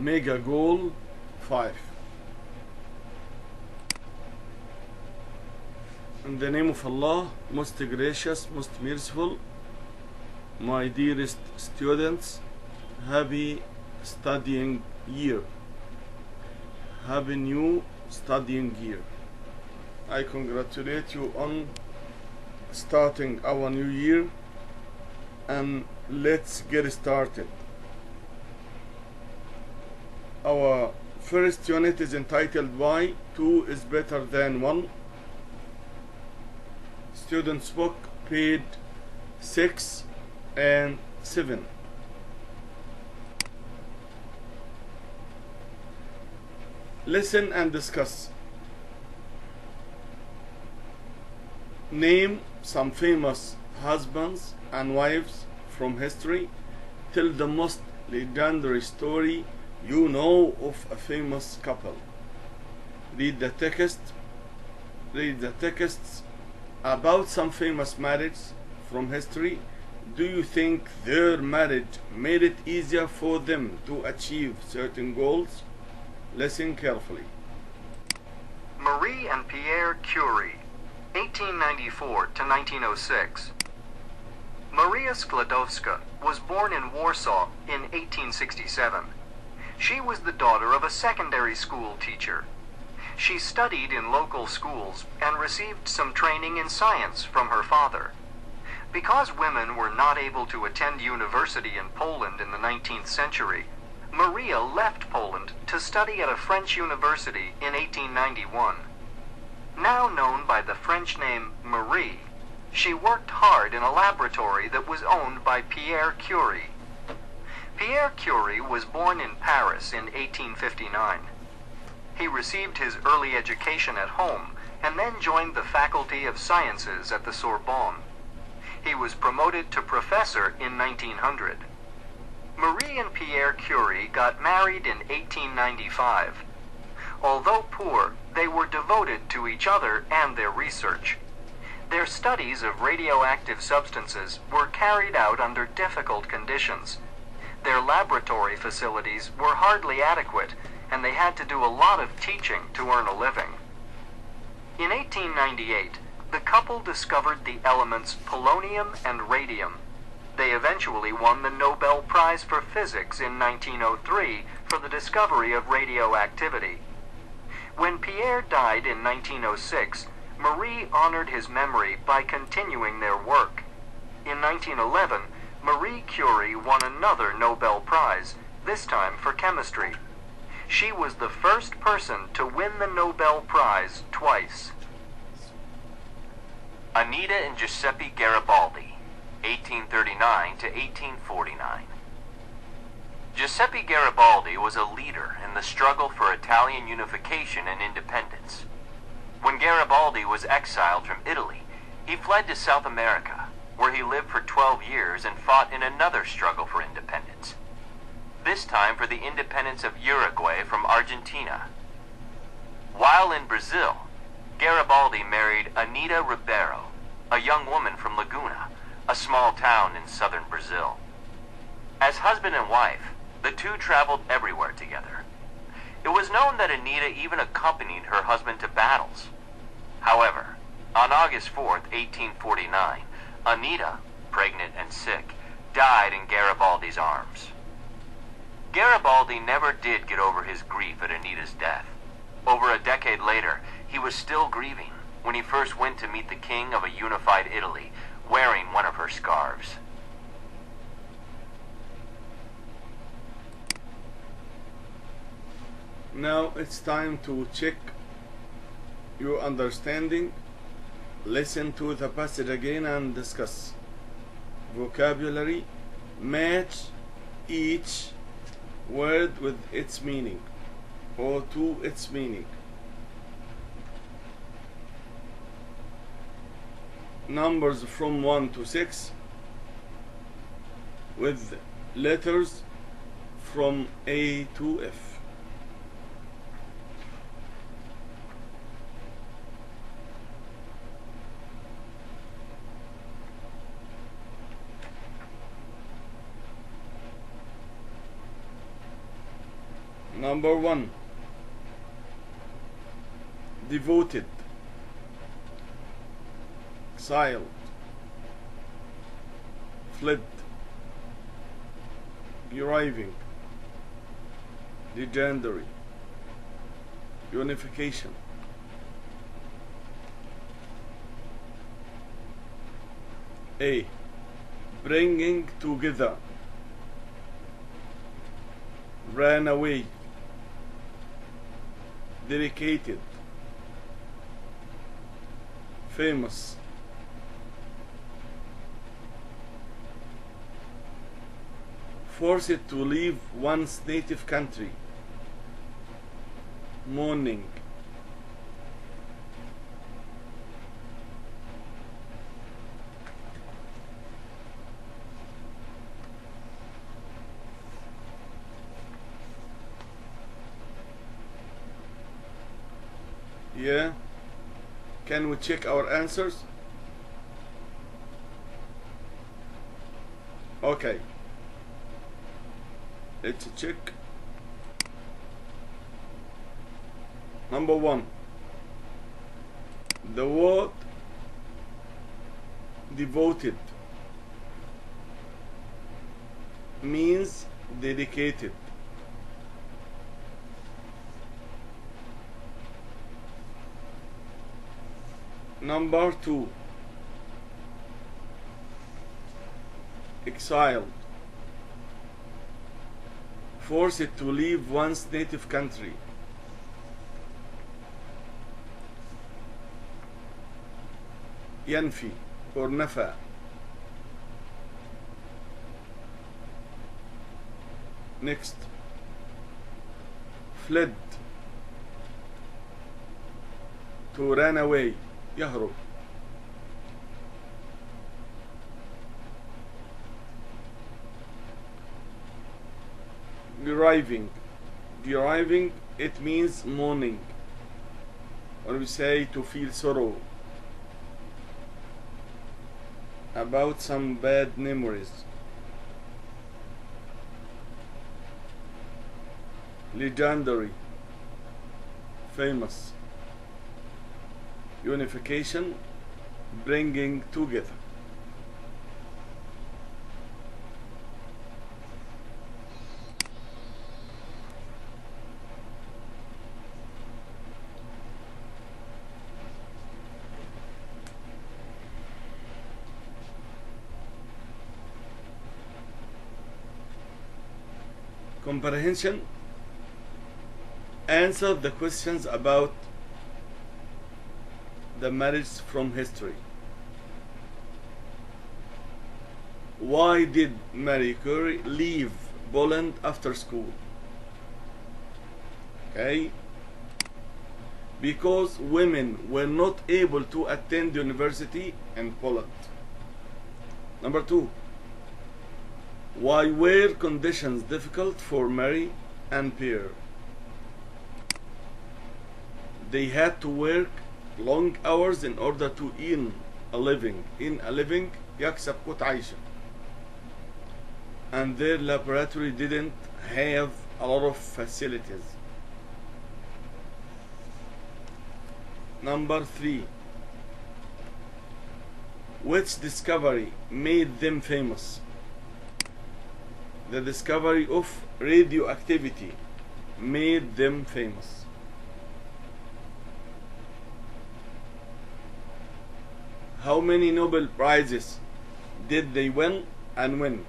Mega goal 5. In the name of Allah, most gracious, most merciful, my dearest students, happy studying year. Happy new studying year. I congratulate you on starting our new year, and let's get started. Our first unit is entitled Why 2 is better than 1. Students book, page 6 and 7. Listen and discuss. Name some famous husbands and wives from history. Tell the most legendary story you know of a famous couple. Read the texts about some famous marriage from history. Do you think their marriage made it easier for them to achieve certain goals? Listen carefully. Marie and Pierre Curie, 1894 to 1906. Maria Sklodowska was born in Warsaw in 1867. She was the daughter of a secondary school teacher. She studied in local schools and received some training in science from her father. Because women were not able to attend university in Poland in the 19th century, Maria left Poland to study at a French university in 1891. Now known by the French name Marie, she worked hard in a laboratory that was owned by Pierre Curie. Pierre Curie was born in Paris in 1859. He received his early education at home and then joined the Faculty of Sciences at the Sorbonne. He was promoted to professor in 1900. Marie and Pierre Curie got married in 1895. Although poor, they were devoted to each other and their research. Their studies of radioactive substances were carried out under difficult conditions. Their laboratory facilities were hardly adequate, and they had to do a lot of teaching to earn a living. In 1898, the couple discovered the elements polonium and radium. They eventually won the Nobel Prize for Physics in 1903 for the discovery of radioactivity. When Pierre died in 1906, Marie honored his memory by continuing their work. In 1911, Marie Curie won another Nobel Prize, this time for chemistry. She was the first person to win the Nobel Prize twice. Anita and Giuseppe Garibaldi, 1839 to 1849. Giuseppe Garibaldi was a leader in the struggle for Italian unification and independence. When Garibaldi was exiled from Italy, he fled to South America, where he lived for 12 years and fought in another struggle for independence. This time for the independence of Uruguay from Argentina. While in Brazil, Garibaldi married Anita Ribeiro, a young woman from Laguna, a small town in southern Brazil. As husband and wife, the two traveled everywhere together. It was known that Anita even accompanied her husband to battles. However, on August 4th, 1849, Anita, pregnant and sick, died in Garibaldi's arms. Garibaldi never did get over his grief at Anita's death. Over a decade later, he was still grieving when he first went to meet the king of a unified Italy, wearing one of her scarves. Now it's time to check your understanding. Listen to the passage again and discuss. Vocabulary. Match each word with its meaning or to its meaning. Numbers from 1 to 6 with letters from A to F. Number 1, devoted, exiled, fled, deriving, legendary, unification. A, bringing together, ran away, dedicated, famous, forced to leave one's native country, mourning, yeah. Can we check our answers? Okay, let's check. Number 1, the word devoted means dedicated. Number 2, exiled, forced to leave one's native country. ينفي or نفى. Next, fled, to run away, يهرب. Deriving, it means mourning, or we say to feel sorrow about some bad memories. Legendary, famous. Unification, bringing together. Comprehension, answer the questions about the marriage from history. Why did Marie Curie leave Poland after school? Okay, because women were not able to attend university in Poland. Number 2, why were conditions difficult for Mary and Pierre? They had to work long hours in order to earn a living. يكسب قوت عيشه. And their laboratory didn't have a lot of facilities. Number 3, which discovery made them famous? The discovery of radioactivity made them famous. How many Nobel Prizes did they win and when?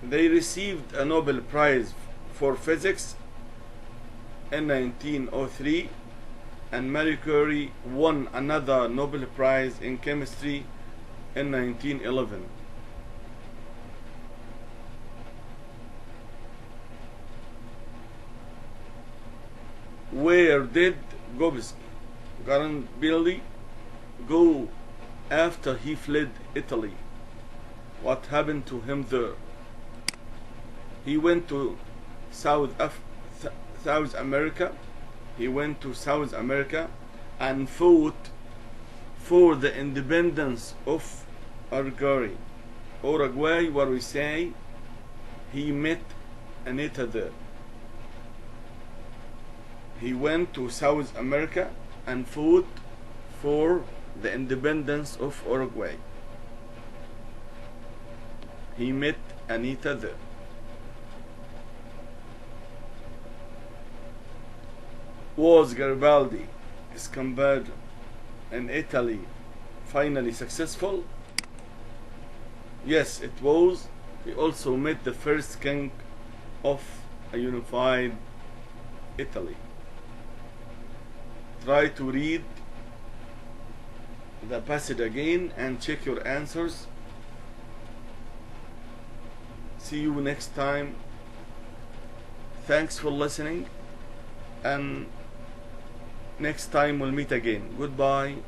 They received a Nobel Prize for physics in 1903, and Marie Curie won another Nobel Prize in chemistry in 1911. Where did Garibaldi go after he fled Italy? What happened to him there? He went to South America. He went to South America and fought for the independence of Uruguay, where we say he met Anita there. He went to South America and fought for the independence of Uruguay. He met Anita there. Was Garibaldi's campaign in Italy finally successful? Yes, it was. He also met the first king of a unified Italy. Try to read the passage again and check your answers. See you next time. Thanks for listening, and next time we'll meet again. Goodbye.